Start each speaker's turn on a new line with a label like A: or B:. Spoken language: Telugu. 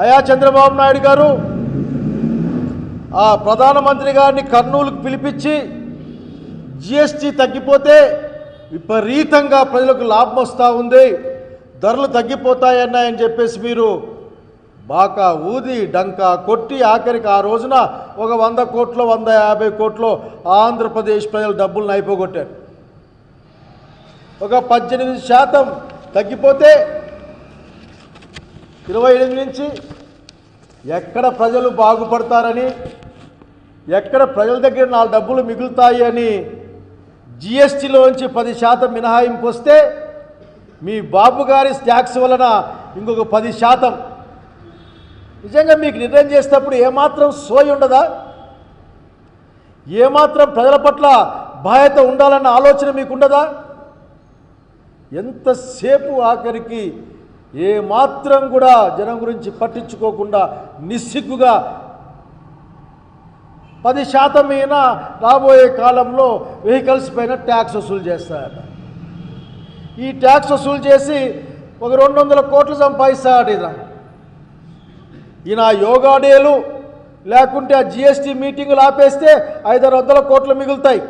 A: అయా చంద్రబాబు నాయుడు గారు ఆ ప్రధానమంత్రి గారిని కర్నూలుకు పిలిపించి జిఎస్టీ తగ్గిపోతే విపరీతంగా ప్రజలకు లాభం వస్తూ ఉంది, ధరలు తగ్గిపోతాయన్నాయని చెప్పేసి మీరు బాకా ఊది డంకా కొట్టి ఆఖరికి ఆ రోజున ఒక 100 కోట్లు 150 కోట్లు ఆంధ్రప్రదేశ్ ప్రజలు డబ్బులను అయిపోగొట్టారు. ఒక 18% తగ్గిపోతే 28 నుంచి ఎక్కడ ప్రజలు బాగుపడతారని, ఎక్కడ ప్రజల దగ్గర 4 డబ్బులు మిగులుతాయి అని జిఎస్టీలోంచి 10% మినహాయింపు వస్తే మీ బాబు గారి ట్యాక్స్ వలన ఇంకొక 10%. నిజంగా మీకు నిర్ణయం చేసేటప్పుడు ఏమాత్రం సోయి ఉండదా? ఏమాత్రం ప్రజల పట్ల బాధ్యత ఉండాలన్న ఆలోచన మీకు ఉండదా? ఎంతసేపు ఆఖరికి ఏమాత్రం కూడా జనం గురించి పట్టించుకోకుండా నిస్సిగ్గుగా 10% అయినా రాబోయే కాలంలో వెహికల్స్ పైన ట్యాక్స్ వసూలు చేస్తారట. ఈ ట్యాక్స్ వసూలు చేసి ఒక 200 కోట్లు సంపాదిస్తారట. ఈయన యోగా డేలు లేకుంటే ఆ జిఎస్టీ మీటింగులు ఆపేస్తే 500 కోట్లు మిగులుతాయి.